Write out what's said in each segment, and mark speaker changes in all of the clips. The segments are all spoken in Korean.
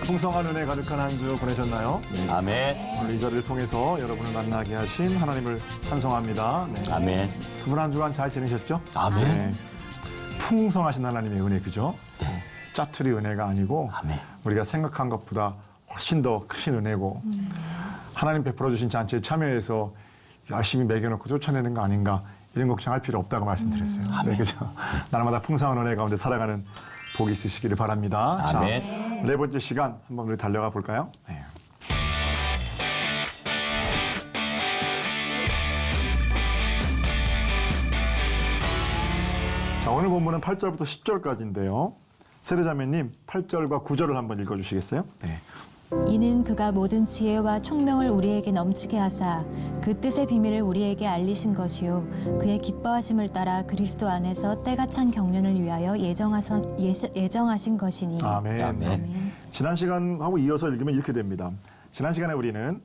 Speaker 1: 풍성한 은혜 가득한 한 주 보내셨나요? 네.
Speaker 2: 아멘.
Speaker 1: 오늘 이 자리를 통해서 여러분을 만나게 하신 하나님을 찬송합니다. 네.
Speaker 2: 아멘.
Speaker 1: 두 분 한 주간 잘 지내셨죠?
Speaker 2: 아멘.
Speaker 1: 네. 풍성하신 하나님의 은혜, 그죠?
Speaker 2: 네.
Speaker 1: 짜투리 은혜가 아니고
Speaker 2: 아멘.
Speaker 1: 우리가 생각한 것보다 훨씬 더 크신 은혜고 하나님 베풀어 주신 잔치에 참여해서 열심히 매겨놓고 쫓아내는 거 아닌가 이런 걱정할 필요 없다고 말씀드렸어요. 네, 그죠? 날마다 풍성한 은혜 가운데 살아가는 복이 있으시기를 바랍니다.
Speaker 2: 아멘.
Speaker 1: 자, 네 번째 시간 한번 우리 달려가 볼까요? 네. 자, 오늘 본문은 8절부터 10절까지인데요. 세례자매님 8절과 9절을 한번 읽어주시겠어요? 네.
Speaker 3: 이는 그가 모든 지혜와 총명을 우리에게 넘치게 하사 그 뜻의 비밀을 우리에게 알리신 것이요 그의 기뻐하심을 따라 그리스도 안에서 때가 찬 경륜을 위하여 예정하신 것이니.
Speaker 1: 아멘.
Speaker 2: 아멘.
Speaker 1: 지난 시간하고 이어서 읽으면 이렇게 됩니다. 지난 시간에 우리는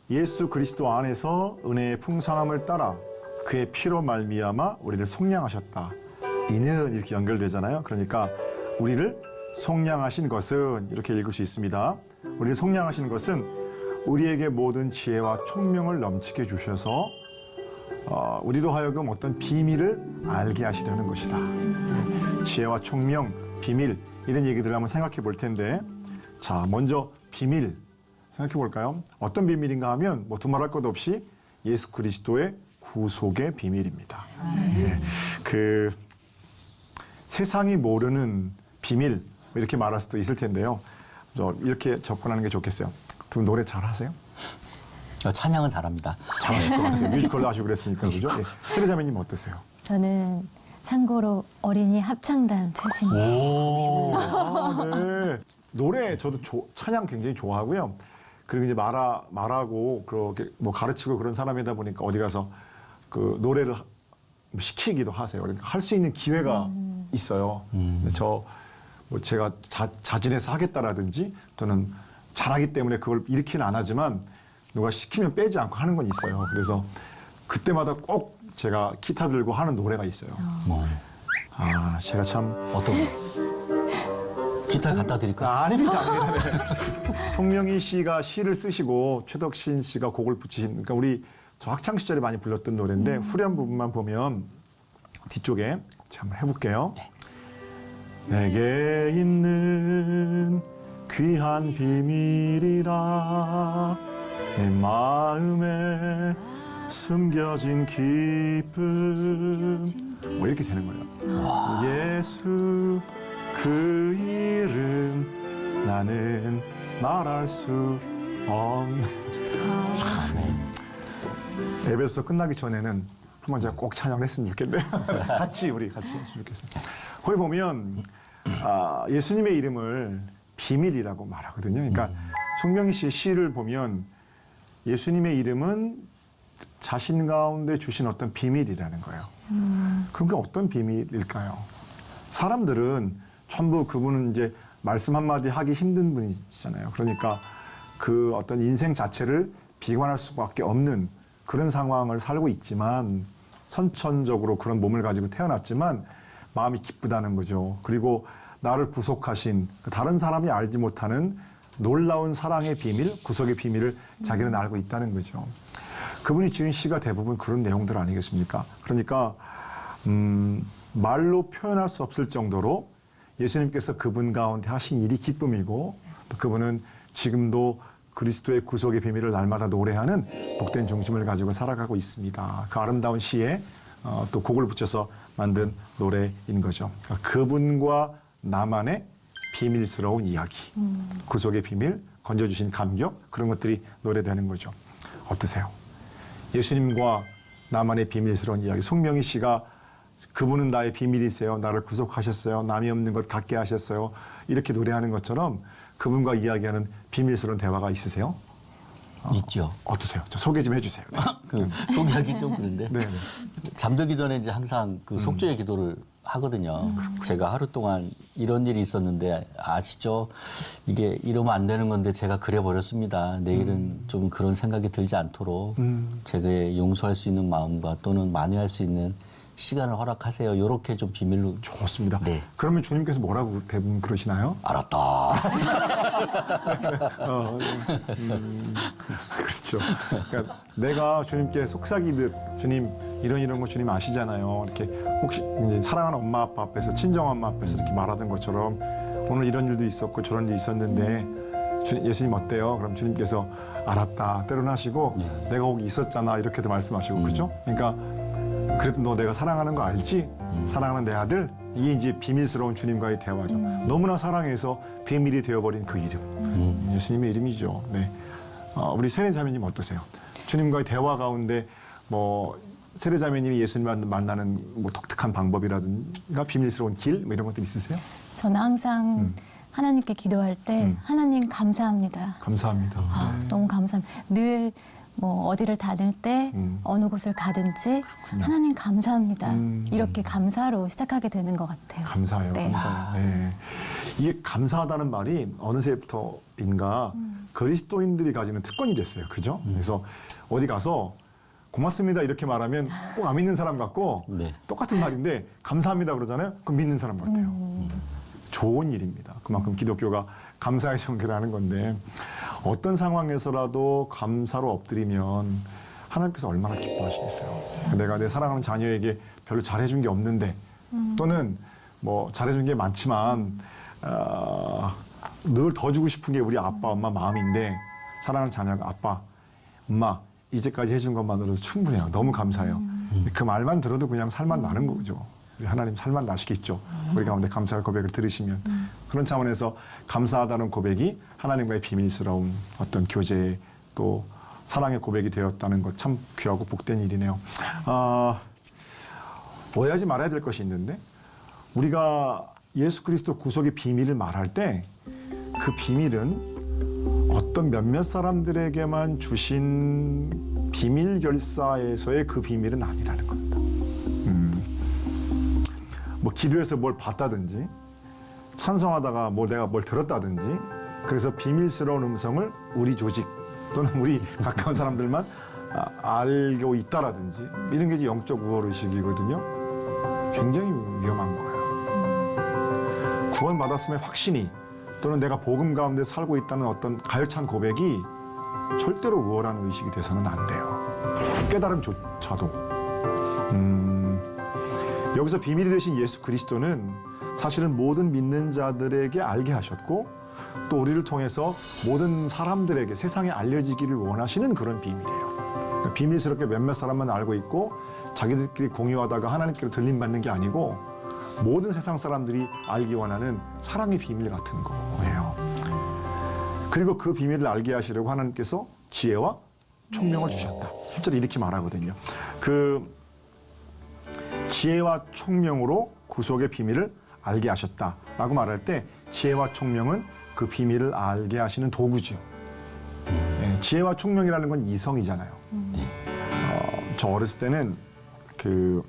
Speaker 1: 예수 그리스도 안에서 은혜의 풍성함을 따라 그의 피로 말미암아 우리를 속량하셨다. 이는 이렇게 연결되잖아요. 그러니까 우리를 속량하신 것은 이렇게 읽을 수 있습니다. 우리를 속량하신 것은 우리에게 모든 지혜와 총명을 넘치게 주셔서 우리로 하여금 어떤 비밀을 알게 하시려는 것이다. 지혜와 총명, 비밀 이런 얘기들을 한번 생각해 볼 텐데 자, 먼저 비밀 생각해 볼까요? 어떤 비밀인가 하면 뭐 두말할 것 없이 예수 그리스도의 구속의 비밀입니다. 예, 그 세상이 모르는 비밀 이렇게 말할 수도 있을 텐데요. 이렇게 접근하는 게 좋겠어요. 두 분 노래 잘하세요?
Speaker 2: 찬양은 잘합니다.
Speaker 1: 잘하실 것 같아요. 뮤지컬도 하시고 그랬으니까 그죠? 예. 세례자매님 어떠세요?
Speaker 3: 저는 참고로 어린이 합창단 출신이에요.
Speaker 2: 오.
Speaker 1: 아, 네. 노래 저도 찬양 굉장히 좋아하고요. 그리고 이제 말하고 그렇게 뭐 가르치고 그런 사람이다 보니까 어디 가서 그 노래를 시키기도 하세요. 그러니까 할 수 있는 기회가 있어요. 뭐 제가 자진해서 하겠다라든지 또는 잘하기 때문에 그걸 이렇게는 안 하지만 누가 시키면 빼지 않고 하는 건 있어요. 그래서 그때마다 꼭 제가 기타 들고 하는 노래가 있어요. 아, 제가 참
Speaker 2: 어떤 거? 기타를 갖다 드릴까요?
Speaker 1: 아닙니다. 송명희 씨가 시를 쓰시고 최덕신 씨가 곡을 붙이신 그러니까 우리 저 학창 시절에 많이 불렀던 노래인데 후렴 부분만 보면 뒤쪽에 제가 한번 해볼게요.
Speaker 2: 네.
Speaker 1: 내게 있는 귀한 비밀이라 내 마음에 숨겨진 기쁨 뭐 이렇게 되는 거예요. 예수 그 이름 나는 말할 수 없는
Speaker 2: 아멘.
Speaker 1: 에베소서 끝나기 전에는 한번 제가 꼭 찬양을 했으면 좋겠네요. 우리 같이 했으면 좋겠습니다. 거기 보면 예수님의 이름을 비밀이라고 말하거든요. 그러니까 송명희 씨의 시를 보면 예수님의 이름은 자신 가운데 주신 어떤 비밀이라는 거예요. 그게 어떤 비밀일까요? 사람들은 전부 그분은 이제 말씀 한마디 하기 힘든 분이잖아요. 그러니까 그 어떤 인생 자체를 비관할 수밖에 없는 그런 상황을 살고 있지만 선천적으로 그런 몸을 가지고 태어났지만 마음이 기쁘다는 거죠. 그리고 나를 구속하신 다른 사람이 알지 못하는 놀라운 사랑의 비밀, 구속의 비밀을 자기는 알고 있다는 거죠. 그분이 지은 시가 대부분 그런 내용들 아니겠습니까? 그러니까 말로 표현할 수 없을 정도로 예수님께서 그분 가운데 하신 일이 기쁨이고 또 그분은 지금도 그리스도의 구속의 비밀을 날마다 노래하는 복된 중심을 가지고 살아가고 있습니다. 그 아름다운 시에 또 곡을 붙여서 만든 노래인 거죠. 그러니까 그분과 나만의 비밀스러운 이야기, 구속의 비밀, 건져주신 감격 그런 것들이 노래되는 거죠. 어떠세요? 예수님과 나만의 비밀스러운 이야기. 송명희 씨가 그분은 나의 비밀이세요. 나를 구속하셨어요. 남이 없는 것 갖게 하셨어요. 이렇게 노래하는 것처럼 그분과 이야기하는 비밀스러운 대화가 있으세요?
Speaker 2: 있죠.
Speaker 1: 어떠세요? 저 소개 좀 해주세요. 네.
Speaker 2: 그 소개하기 좀 그런데
Speaker 1: 네.
Speaker 2: 잠들기 전에 이제 항상 그 속죄의 기도를 하거든요. 제가 하루 동안 이런 일이 있었는데 아시죠? 이게 이러면 안 되는 건데 제가 그래버렸습니다. 내일은 좀 그런 생각이 들지 않도록 제가 용서할 수 있는 마음과 또는 만회할 수 있는 시간을 허락하세요. 이렇게 좀 비밀로.
Speaker 1: 좋습니다.
Speaker 2: 네.
Speaker 1: 그러면 주님께서 뭐라고 대부분 그러시나요?
Speaker 2: 알았다.
Speaker 1: 그렇죠. 그러니까 내가 주님께 속삭이듯 주님 이런 거 주님 아시잖아요. 이렇게 혹시 이제 사랑하는 엄마 아빠 앞에서 친정 엄마 앞에서 이렇게 말하던 것처럼 오늘 이런 일도 있었고 저런 일이 있었는데 예수님 어때요? 그럼 주님께서 알았다 때로는 하시고 내가 거기 있었잖아 이렇게도 말씀하시고 그렇죠? 그러니까 그래도 너 내가 사랑하는 거 알지? 사랑하는 내 아들 이게 이제 비밀스러운 주님과의 대화죠. 너무나 사랑해서 비밀이 되어버린 그 이름 예수님의 이름이죠. 네. 우리 세례자매님 어떠세요? 주님과의 대화 가운데 뭐 세례자매님이 예수님을 만나는 뭐 독특한 방법이라든가 비밀스러운 길 뭐 이런 것들 있으세요?
Speaker 3: 저는 항상 하나님께 기도할 때 하나님 감사합니다.
Speaker 1: 감사합니다.
Speaker 3: 너무 감사합니다. 늘 뭐 어디를 다닐 때 어느 곳을 가든지 하나님 감사합니다. 이렇게 감사로 시작하게 되는 것 같아요.
Speaker 1: 감사해요.
Speaker 3: 네.
Speaker 1: 감사해요. 네. 이게 감사하다는 말이 어느새부터인가 그리스도인들이 가지는 특권이 됐어요. 그죠? 그래서 어디 가서 고맙습니다 이렇게 말하면 꼭 안 믿는 사람 같고
Speaker 2: 네.
Speaker 1: 똑같은 말인데 감사합니다 그러잖아요. 그럼 믿는 사람 같아요. 좋은 일입니다. 그만큼 기독교가 감사의 정결하는 건데 어떤 상황에서라도 감사로 엎드리면 하나님께서 얼마나 기뻐하시겠어요. 내가 내 사랑하는 자녀에게 별로 잘해준 게 없는데 또는 뭐 잘해준 게 많지만 늘 더 주고 싶은 게 우리 아빠 엄마 마음인데 사랑하는 자녀가 아빠 엄마 이제까지 해준 것만으로도 충분해요. 너무 감사해요. 그 말만 들어도 그냥 살만 나는 거죠. 우리 하나님 살만 나시겠죠. 우리 가운데 감사의 고백을 들으시면. 그런 차원에서 감사하다는 고백이 하나님과의 비밀스러운 어떤 교제 또 사랑의 고백이 되었다는 것 참 귀하고 복된 일이네요. 오해하지 말아야 될 것이 있는데 우리가 예수 그리스도 구속의 비밀을 말할 때 그 비밀은 어떤 몇몇 사람들에게만 주신 비밀 결사에서의 그 비밀은 아니라는 겁니다. 뭐 기도해서 뭘 봤다든지 찬성하다가 내가 뭘 들었다든지 그래서 비밀스러운 음성을 우리 조직 또는 우리 가까운 사람들만 알고 있다라든지 이런 게 이제 영적 우월의식이거든요. 굉장히 위험한 거예요. 구원받았음의 확신이 또는 내가 복음 가운데 살고 있다는 어떤 가열찬 고백이 절대로 우월한 의식이 돼서는 안 돼요. 깨달음조차도. 여기서 비밀이 되신 예수 그리스도는 사실은 모든 믿는 자들에게 알게 하셨고 또 우리를 통해서 모든 사람들에게 세상에 알려지기를 원하시는 그런 비밀이에요. 그러니까 비밀스럽게 몇몇 사람만 알고 있고 자기들끼리 공유하다가 하나님께로 들림받는 게 아니고 모든 세상 사람들이 알기 원하는 사랑의 비밀 같은 거예요. 그리고 그 비밀을 알게 하시려고 하나님께서 지혜와 총명을 주셨다. 실제로 이렇게 말하거든요. 그 지혜와 총명으로 구속의 비밀을 알게 하셨다라고 말할 때 지혜와 총명은 그 비밀을 알게 하시는 도구죠. 네, 지혜와 총명이라는 건 이성이잖아요. 저 어렸을 때는 그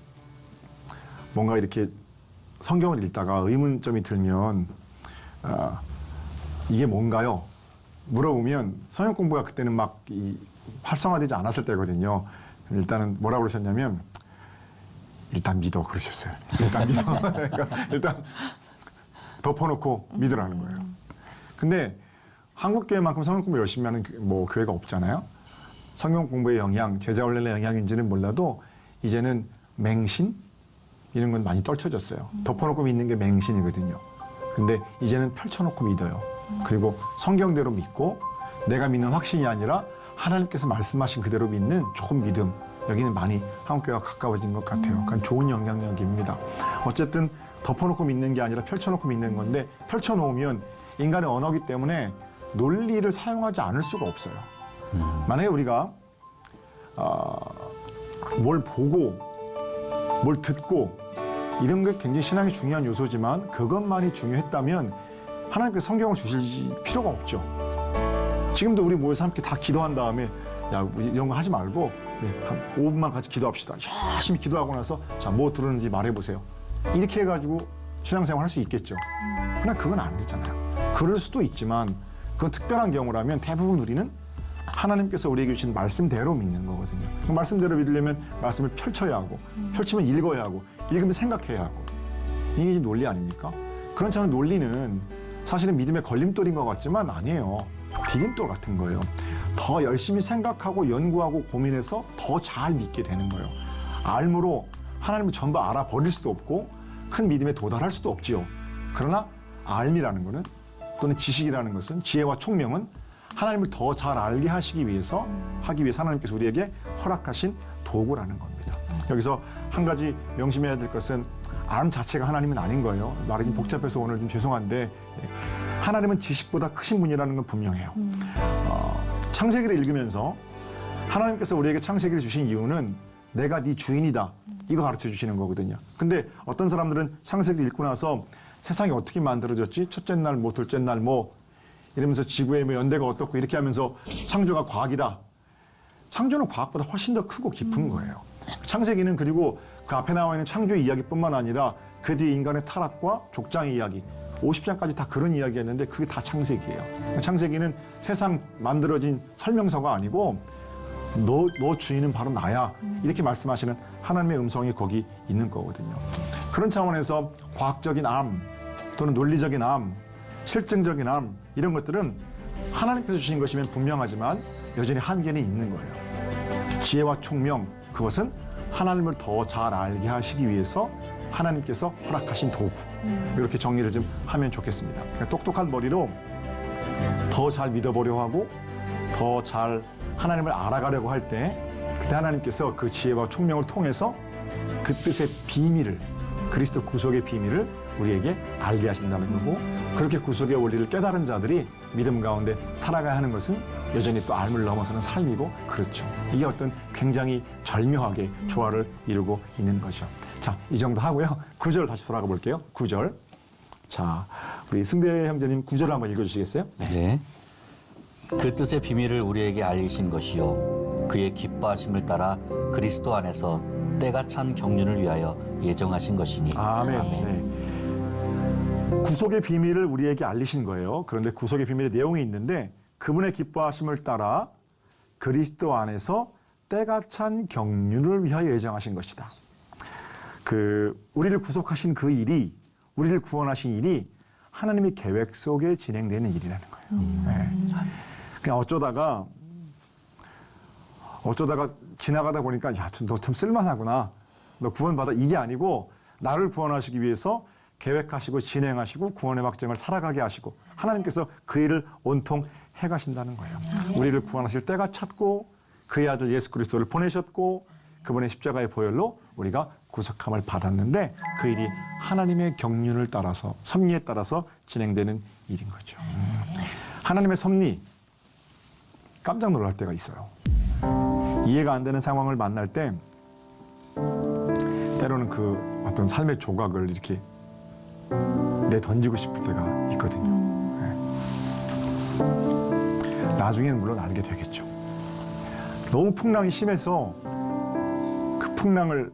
Speaker 1: 뭔가 이렇게 성경을 읽다가 의문점이 들면 이게 뭔가요? 물어보면 성경 공부가 그때는 막 활성화되지 않았을 때거든요. 일단은 뭐라고 그러셨냐면 일단 믿어 그러셨어요. 일단 믿어. 그러니까 일단 덮어놓고 믿으라는 거예요. 근데 한국 교회만큼 성경 공부 열심히 하는 뭐 교회가 없잖아요. 성경 공부의 영향, 제자 훈련의 영향인지는 몰라도 이제는 맹신 이런 건 많이 떨쳐졌어요. 덮어놓고 믿는 게 맹신이거든요. 근데 이제는 펼쳐놓고 믿어요. 그리고 성경대로 믿고 내가 믿는 확신이 아니라 하나님께서 말씀하신 그대로 믿는 좋은 믿음. 여기는 많이 한국교회가 가까워진 것 같아요. 그러니까 좋은 영향력입니다. 어쨌든 덮어놓고 믿는 게 아니라 펼쳐놓고 믿는 건데 펼쳐놓으면 인간의 언어기 때문에 논리를 사용하지 않을 수가 없어요. 만약에 우리가 뭘 보고 뭘 듣고 이런 게 굉장히 신앙이 중요한 요소지만 그것만이 중요했다면 하나님께서 성경을 주실 필요가 없죠. 지금도 우리 모여서 함께 다 기도한 다음에 야 우리 이런 거 하지 말고 한 5분만 같이 기도합시다. 열심히 기도하고 나서 자 뭐 들었는지 말해보세요. 이렇게 해가지고 신앙생활 할 수 있겠죠. 그러나 그건 안 되잖아요. 그럴 수도 있지만 그건 특별한 경우라면 대부분 우리는 하나님께서 우리에게 주신 말씀대로 믿는 거거든요. 그 말씀대로 믿으려면 말씀을 펼쳐야 하고, 펼치면 읽어야 하고, 읽으면 생각해야 하고. 이게 논리 아닙니까? 그렇지 않은 논리는 사실은 믿음의 걸림돌인 것 같지만 아니에요. 디딤돌 같은 거예요. 더 열심히 생각하고 연구하고 고민해서 더 잘 믿게 되는 거예요. 알므로 하나님을 전부 알아버릴 수도 없고 큰 믿음에 도달할 수도 없지요. 그러나 알미라는 것은 또는 지식이라는 것은 지혜와 총명은 하나님을 더 잘 알게 하기 위해서 하나님께서 우리에게 허락하신 도구라는 겁니다. 여기서 한 가지 명심해야 될 것은 알 자체가 하나님은 아닌 거예요. 말이 좀 복잡해서 오늘 좀 죄송한데 하나님은 지식보다 크신 분이라는 건 분명해요. 창세기를 읽으면서 하나님께서 우리에게 창세기를 주신 이유는 내가 네 주인이다. 이거 가르쳐 주시는 거거든요. 근데 어떤 사람들은 창세기를 읽고 나서 세상이 어떻게 만들어졌지? 첫째 날, 뭐 둘째 날, 뭐 이러면서 지구의 뭐 연대가 어떻고 이렇게 하면서 창조가 과학이다. 창조는 과학보다 훨씬 더 크고 깊은 거예요. 창세기는 그리고 그 앞에 나와 있는 창조 이야기뿐만 아니라 그 뒤에 인간의 타락과 족장의 이야기, 50장까지 다 그런 이야기였는데 그게 다 창세기예요. 창세기는 세상 만들어진 설명서가 아니고 너 주인은 바로 나야. 이렇게 말씀하시는 하나님의 음성이 거기 있는 거거든요. 그런 차원에서 과학적인 암 또는 논리적인 암, 실증적인 암 이런 것들은 하나님께서 주신 것이면 분명하지만 여전히 한계는 있는 거예요. 지혜와 총명 그것은 하나님을 더 잘 알게 하시기 위해서 하나님께서 허락하신 도구. 이렇게 정리를 좀 하면 좋겠습니다. 그러니까 똑똑한 머리로 더 잘 믿어보려 하고 더 잘 하나님을 알아가려고 할 때 그때 하나님께서 그 지혜와 총명을 통해서 그 뜻의 비밀을 그리스도 구속의 비밀을 우리에게 알게 하신다는 거고 그렇게 구속의 원리를 깨달은 자들이 믿음 가운데 살아가야 하는 것은 여전히 또 알을 넘어서는 삶이고 그렇죠. 이게 어떤 굉장히 절묘하게 조화를 이루고 있는 거죠. 자, 이 정도 하고요. 9절 다시 돌아가 볼게요. 9절. 자, 우리 승대 형제님 9절을 한번 읽어주시겠어요?
Speaker 2: 네. 그 뜻의 비밀을 우리에게 알리신 것이요 그의 기뻐하심을 따라 그리스도 안에서 때가 찬 경륜을 위하여 예정하신 것이니.
Speaker 1: 아멘. 네. 구속의 비밀을 우리에게 알리신 거예요. 그런데 구속의 비밀의 내용이 있는데 그분의 기뻐하심을 따라 그리스도 안에서 때가 찬 경륜을 위하여 예정하신 것이다. 우리를 구속하신 그 일이, 우리를 구원하신 일이 하나님의 계획 속에 진행되는 일이라는 거예요. 네. 그냥 어쩌다가 지나가다 보니까 야, 너 참 쓸만하구나. 너 구원받아. 이게 아니고 나를 구원하시기 위해서 계획하시고 진행하시고 구원의 확정을 살아가게 하시고 하나님께서 그 일을 온통 해가신다는 거예요. 우리를 구원하실 때가 찼고 그의 아들 예수 그리스도를 보내셨고 그분의 십자가의 보혈로 우리가 구속함을 받았는데 그 일이 하나님의 경륜을 따라서 섭리에 따라서 진행되는 일인 거죠. 하나님의 섭리 깜짝 놀랄 때가 있어요. 이해가 안 되는 상황을 만날 때 때로는 그 어떤 삶의 조각을 이렇게 내던지고 싶을 때가 있거든요. 나중에는 물론 알게 되겠죠. 너무 풍랑이 심해서 그 풍랑을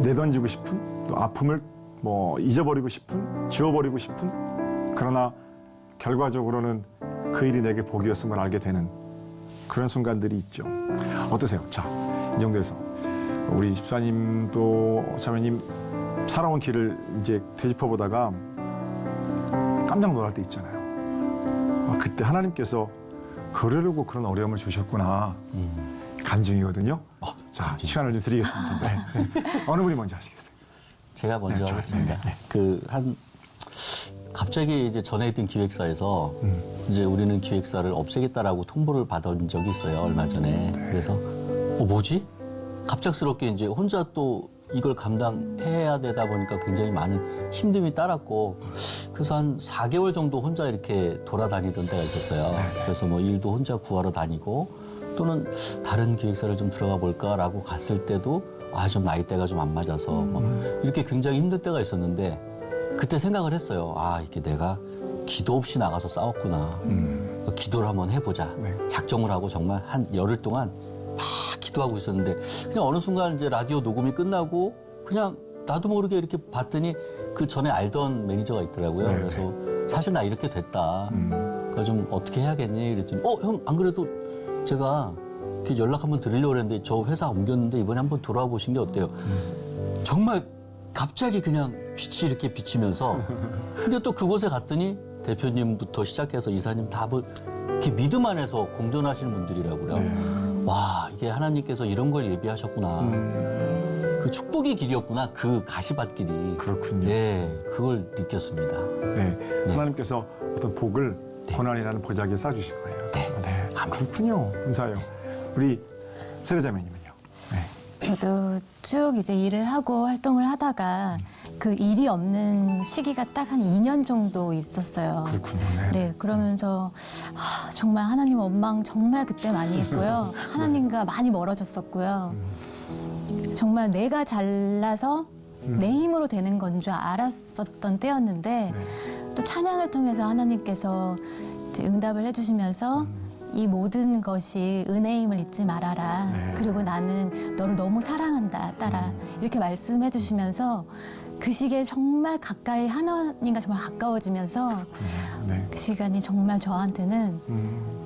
Speaker 1: 내던지고 싶은 또 아픔을 잊어버리고 싶은 지워버리고 싶은 그러나 결과적으로는 그 일이 내게 복이었음을 알게 되는 그런 순간들이 있죠. 어떠세요? 자, 이 정도에서 우리 집사님도 자매님 살아온 길을 이제 되짚어보다가 깜짝 놀랄 때 있잖아요. 그때 하나님께서 그러려고 그런 어려움을 주셨구나. 간증이거든요. 자, 시간을 좀 드리겠습니다. 네. 어느 분이 먼저 하시겠어요?
Speaker 2: 제가 먼저
Speaker 1: 네,
Speaker 2: 하겠습니다.
Speaker 1: 네.
Speaker 2: 갑자기 이제 전에 있던 기획사에서 이제 우리는 기획사를 없애겠다라고 통보를 받은 적이 있어요. 얼마 전에. 그래서 뭐지? 갑작스럽게 이제 혼자 또 이걸 감당해야 되다 보니까 굉장히 많은 힘듦이 따랐고 그래서 한 4개월 정도 혼자 이렇게 돌아다니던 때가 있었어요. 그래서 뭐 일도 혼자 구하러 다니고 또는 다른 기획사를 좀 들어가 볼까라고 갔을 때도 좀 나이대가 좀 안 맞아서 이렇게 굉장히 힘들 때가 있었는데 그때 생각을 했어요. 이게 내가 기도 없이 나가서 싸웠구나. 기도를 한번 해보자. 작정을 하고 정말 한 열흘 동안 막 기도하고 있었는데 그냥 어느 순간 이제 라디오 녹음이 끝나고 그냥 나도 모르게 이렇게 봤더니 그 전에 알던 매니저가 있더라고요. 그래서 사실 나 이렇게 됐다. 그거 좀 어떻게 해야겠니? 그랬더니 형 안 그래도 제가 이렇게 연락 한번 드리려고 했는데 저 회사 옮겼는데 이번에 한번 돌아와 보신 게 어때요? 정말 갑자기 그냥 빛이 이렇게 비치면서 근데 또 그곳에 갔더니 대표님부터 시작해서 이사님 다 이렇게 믿음 안에서 공존하시는 분들이라고요.
Speaker 1: 네.
Speaker 2: 와, 이게 하나님께서 이런 걸 예비하셨구나. 그 축복의 길이었구나. 그 가시밭길이.
Speaker 1: 그렇군요.
Speaker 2: 네, 그걸 느꼈습니다.
Speaker 1: 네. 하나님께서 어떤 복을
Speaker 2: 네.
Speaker 1: 고난이라는 보자기에 싸주신 거예요.
Speaker 2: 네.
Speaker 1: 네.
Speaker 2: 아멘.
Speaker 1: 그렇군요. 감사해요. 우리 세례자매님은요? 네.
Speaker 3: 저도 쭉 이제 일을 하고 활동을 하다가 그 일이 없는 시기가 딱 한 2년 정도 있었어요.
Speaker 1: 그렇군요. 네.
Speaker 3: 네, 그러면서 정말 하나님 원망 정말 그때 많이 했고요. 하나님과 많이 멀어졌었고요. 정말 내가 잘나서 내 힘으로 되는 건 줄 알았었던 때였는데
Speaker 1: 네.
Speaker 3: 또 찬양을 통해서 하나님께서 이제 응답을 해주시면서 이 모든 것이 은혜임을 잊지 말아라.
Speaker 1: 네.
Speaker 3: 그리고 나는 너를 너무 사랑한다, 딸아. 이렇게 말씀해 주시면서 그 시기에 정말 가까이 하나님과 정말 가까워지면서
Speaker 1: 네.
Speaker 3: 그 시간이 정말 저한테는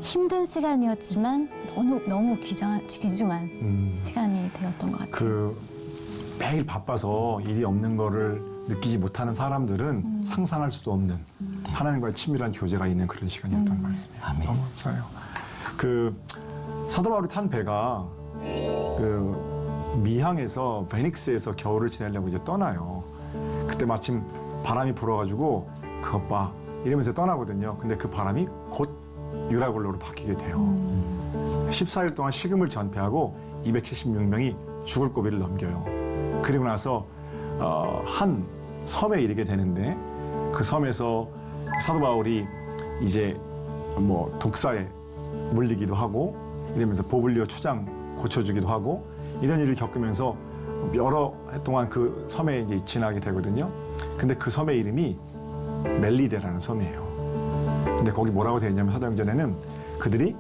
Speaker 3: 힘든 시간이었지만 너무 귀중한 시간이 되었던 것 같아요.
Speaker 1: 그 매일 바빠서 일이 없는 거를 느끼지 못하는 사람들은 상상할 수도 없는 하나님과의 친밀한 교제가 있는 그런 시간이었던 말씀이에요.
Speaker 2: 아멘.
Speaker 1: 너무 감사해요. 그 사도 바울이 탄 배가 그 미항에서 베닉스에서 겨울을 지내려고 이제 떠나요. 그때 마침 바람이 불어가지고 그것 봐 이러면서 떠나거든요. 근데 그 바람이 곧 유라굴로로 바뀌게 돼요. 14일 동안 식음을 전폐하고 276명이 죽을 고비를 넘겨요. 그리고 나서 한 섬에 이르게 되는데 그 섬에서 사도 바울이 이제 뭐 독사에 물리기도 하고 이러면서 보블리오 추장 고쳐주기도 하고 이런 일을 겪으면서 여러 해 동안 그 섬에 이제 지나게 되거든요. 근데 그 섬의 이름이 멜리데라는 섬이에요. 근데 거기 뭐라고 되어 있냐면 사도행전에는 그들이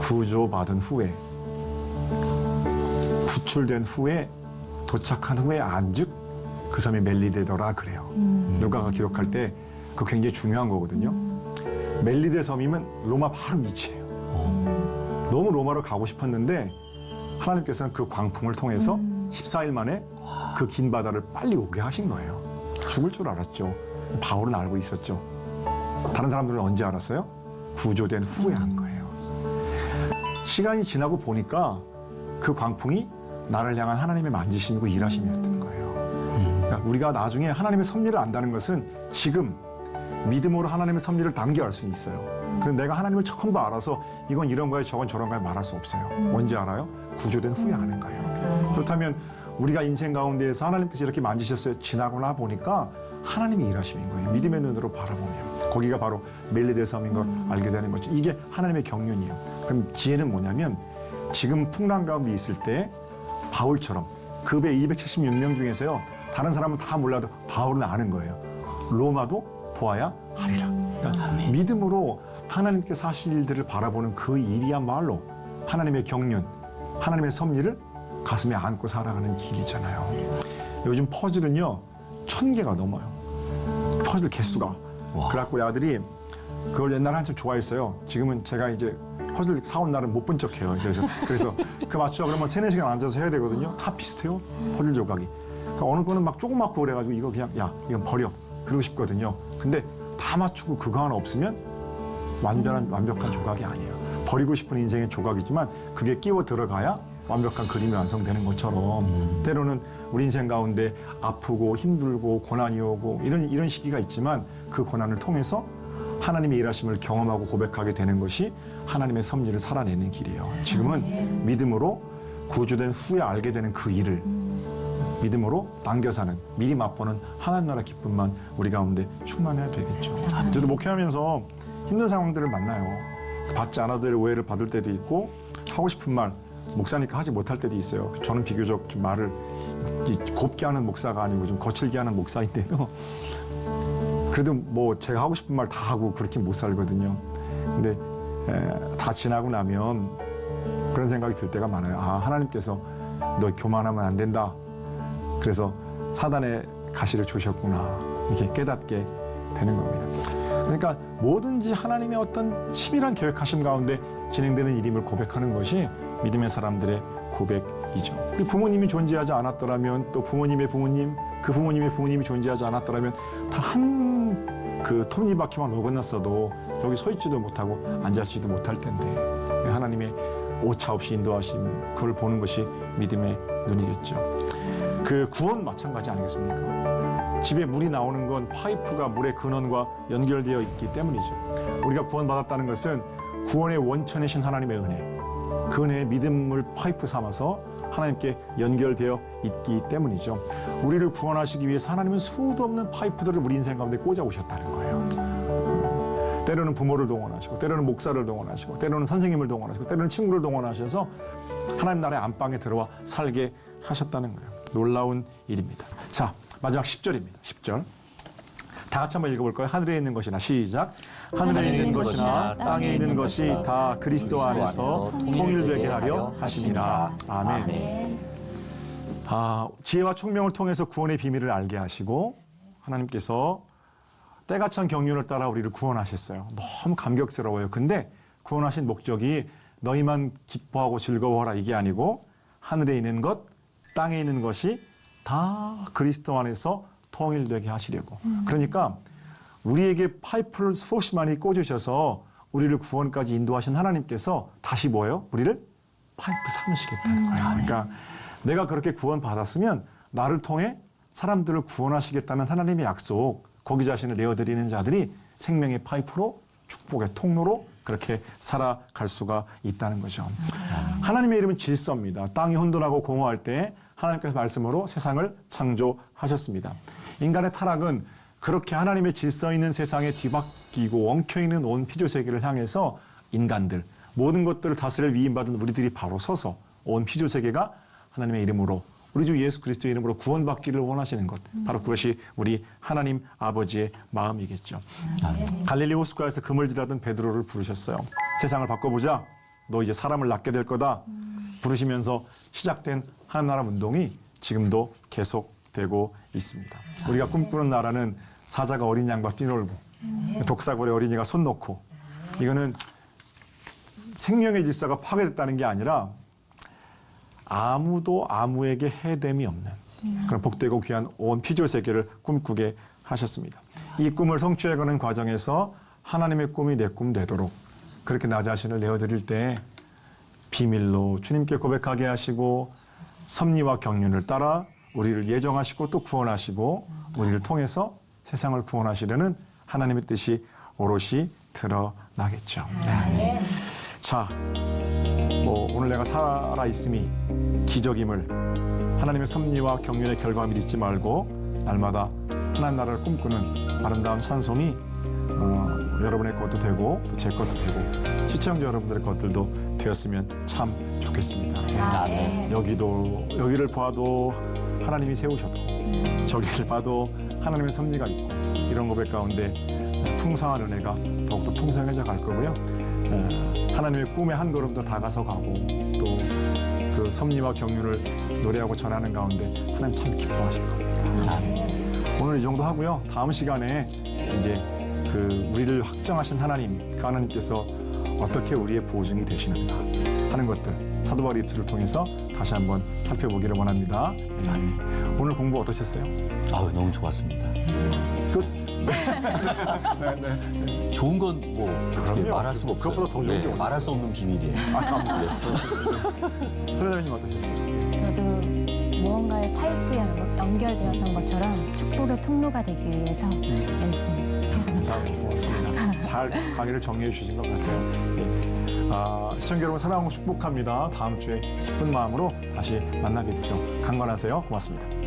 Speaker 1: 구조받은 후에 구출된 후에 도착한 후에 안즉 그 섬이 멜리데더라 그래요. 누가가 기록할 때 그거 굉장히 중요한 거거든요. 멜리데 섬이면 로마 바로 밑이에요. 너무 로마로 가고 싶었는데 하나님께서는 그 광풍을 통해서 14일 만에 그 긴 바다를 빨리 오게 하신 거예요. 죽을 줄 알았죠. 바울은 알고 있었죠. 다른 사람들은 언제 알았어요? 구조된 후에 한 거예요. 시간이 지나고 보니까 그 광풍이 나를 향한 하나님의 만지심이고 일하심이었던 거예요. 그러니까 우리가 나중에 하나님의 섭리를 안다는 것은 지금 믿음으로 하나님의 섭리를 단계할 수 있어요. 그런데 내가 하나님을 처음 알아서 이건 이런 거야 저건 저런 거야 말할 수 없어요. 언제 알아요? 구조된 후에 아는 거예요. 그렇다면 우리가 인생 가운데에서 하나님께서 이렇게 만지셨어요. 지나거나 보니까 하나님이 일하심인 거예요. 믿음의 눈으로 바라보면. 거기가 바로 멜리데 섬인 걸 알게 되는 거죠. 이게 하나님의 경륜이에요. 그럼 지혜는 뭐냐면 지금 풍랑 가운데 있을 때 바울처럼 그 배 276명 중에서요. 다른 사람은 다 몰라도 바울은 아는 거예요. 로마도 보아야 하리라. 그러니까 믿음으로 하나님께서 하실 일들을 바라보는 그 일이야말로 하나님의 경륜, 하나님의 섭리를 가슴에 안고 살아가는 길이잖아요. 요즘 퍼즐은요 1000개가 넘어요. 퍼즐 개수가. 그래갖고 우리 아들이 그걸 옛날에 한참 좋아했어요. 지금은 제가 이제 퍼즐 사온 날은 못 본 척해요. 그래서 그 맞추자 그러면 3-4시간 앉아서 해야 되거든요. 다 비슷해요. 퍼즐 조각이. 그러니까 어느 거는 막 조그맣고 그래가지고 이거 그냥 야 이건 버려. 그러고 싶거든요. 근데 다 맞추고 그거 하나 없으면 완벽한 조각이 아니에요. 버리고 싶은 인생의 조각이지만 그게 끼워 들어가야 완벽한 그림이 완성되는 것처럼 때로는 우리 인생 가운데 아프고 힘들고 고난이 오고 이런 시기가 있지만 그 고난을 통해서 하나님의 일하심을 경험하고 고백하게 되는 것이 하나님의 섭리를 살아내는 길이에요. 지금은 믿음으로 구주된 후에 알게 되는 그 일을 믿음으로 당겨 사는 미리 맛보는 하나님 나라 기쁨만 우리 가운데 충만해야 되겠죠. 저도 목회하면서 힘든 상황들을 만나요. 받지 않아도 될 오해를 받을 때도 있고 하고 싶은 말 목사니까 하지 못할 때도 있어요. 저는 비교적 좀 말을 곱게 하는 목사가 아니고 좀 거칠게 하는 목사인데도 그래도 뭐 제가 하고 싶은 말 다 하고 그렇게 못 살거든요. 근데 다 지나고 나면 그런 생각이 들 때가 많아요. 아, 하나님께서 너 교만하면 안 된다. 그래서 사단의 가시를 주셨구나. 이렇게 깨닫게 되는 겁니다. 그러니까 뭐든지 하나님의 어떤 치밀한 계획하심 가운데 진행되는 일임을 고백하는 것이 믿음의 사람들의 고백이죠. 우리 부모님이 존재하지 않았더라면 또 부모님의 부모님, 그 부모님의 부모님이 존재하지 않았더라면 다 한 그 톱니바퀴만 어긋났어도 여기 서 있지도 못하고 앉아있지도 못할 텐데 하나님의 오차 없이 인도하심, 그걸 보는 것이 믿음의 눈이겠죠. 그 구원 마찬가지 아니겠습니까? 집에 물이 나오는 건 파이프가 물의 근원과 연결되어 있기 때문이죠. 우리가 구원받았다는 것은 구원의 원천이신 하나님의 은혜, 그 은혜의 믿음을 파이프 삼아서 하나님께 연결되어 있기 때문이죠. 우리를 구원하시기 위해서 하나님은 수도 없는 파이프들을 우리 인생 가운데 꽂아 오셨다는 거예요. 때로는 부모를 동원하시고, 때로는 목사를 동원하시고, 때로는 선생님을 동원하시고, 때로는 친구를 동원하셔서 하나님 나라의 안방에 들어와 살게 하셨다는 거예요. 놀라운 일입니다. 자, 마지막 10절입니다. 10절. 다 같이 한번 읽어볼까요? 하늘에 있는 것이나 시작. 하늘에 있는 것이나 땅에 있는 것이 다 그리스도 안에서 통일되게 하려 하시니라. 아멘. 지혜와 총명을 통해서 구원의 비밀을 알게 하시고 하나님께서 때가 찬 경륜을 따라 우리를 구원하셨어요. 너무 감격스러워요. 근데 구원하신 목적이 너희만 기뻐하고 즐거워하라 이게 아니고 하늘에 있는 것, 땅에 있는 것이 다 그리스도 안에서 통일되게 하시려고. 그러니까 우리에게 파이프를 수없이 많이 꽂으셔서 우리를 구원까지 인도하신 하나님께서 다시 뭐예요? 우리를 파이프 삼으시겠다는 거예요. 그러니까 내가 그렇게 구원받았으면 나를 통해 사람들을 구원하시겠다는 하나님의 약속, 거기 자신을 내어드리는 자들이 생명의 파이프로 축복의 통로로 그렇게 살아갈 수가 있다는 거죠. 하나님의 이름은 질서입니다. 땅이 혼돈하고 공허할 때 하나님께서 말씀으로 세상을 창조하셨습니다. 인간의 타락은 그렇게 하나님의 질서 있는 세상에 뒤바뀌고 엉켜있는 온 피조세계를 향해서 인간들, 모든 것들을 다스릴 위임받은 우리들이 바로 서서 온 피조세계가 하나님의 이름으로, 우리 주 예수 그리스도의 이름으로 구원받기를 원하시는 것, 바로 그것이 우리 하나님 아버지의 마음이겠죠. 갈릴리 호숫가에서 그물질하던 베드로를 부르셨어요. 세상을 바꿔보자. 너 이제 사람을 낳게 될 거다. 부르시면서 시작된 하나님 나라 운동이 지금도 계속되고 있습니다. 우리가 꿈꾸는 나라는 사자가 어린 양과 뛰놀고 독사골에 어린이가 손 놓고, 이거는 생명의 질서가 파괴됐다는 게 아니라 아무도 아무에게 해됨이 없는 그런 복되고 귀한 온 피조세계를 꿈꾸게 하셨습니다. 이 꿈을 성취해가는 과정에서 하나님의 꿈이 내 꿈 되도록 그렇게 나 자신을 내어드릴 때 비밀로 주님께 고백하게 하시고 섭리와 경륜을 따라 우리를 예정하시고 또 구원하시고 우리를 통해서 세상을 구원하시려는 하나님의 뜻이 오롯이 드러나겠죠. 네. 자, 오늘 내가 살아있음이 기적임을, 하나님의 섭리와 경륜의 결과함을 잊지 말고 날마다 하나님 나라를 꿈꾸는 아름다운 찬송이 여러분의 것도 되고 또 제 것도 되고 시청자 여러분들의 것들도 되었으면 참 좋겠습니다.
Speaker 2: 아멘.
Speaker 1: 여기를 봐도 하나님이 세우셨고 저기를 봐도 하나님의 섭리가 있고, 이런 고백 가운데 풍성한 은혜가 더욱더 풍성해져 갈 거고요. 하나님의 꿈에 한 걸음 더 다가서 가고 또 그 섭리와 경륜을 노래하고 전하는 가운데 하나님 참 기뻐하실 겁니다. 오늘 이 정도 하고요. 다음 시간에 이제 그 우리를 확정하신 하나님, 그 하나님께서 어떻게 우리의 보증이 되시는가 하는 것들 사도 바울의 입술을 통해서 다시 한번 살펴보기를 원합니다. 오늘 공부 어떠셨어요?
Speaker 2: 너무 좋았습니다.
Speaker 1: 끝.
Speaker 2: 좋은 건 뭐 어떻게
Speaker 1: 그럼요.
Speaker 2: 말할 수가 없어요.
Speaker 1: 그것보다 더 좋은 게 어디
Speaker 2: 말할 수 없는 비밀이에요.
Speaker 1: 소장님 어떠셨어요?
Speaker 3: 저도 무언가의 파이프에 연결되었던 것처럼 축복의 통로가 되기 위해서 열심히 최선을 다하겠습니다.
Speaker 1: 잘 강의를 정리해 주신 것 같아요. 시청자 여러분 사랑하고 축복합니다. 다음 주에 기쁜 마음으로 다시 만나뵙죠. 강건하세요. 고맙습니다.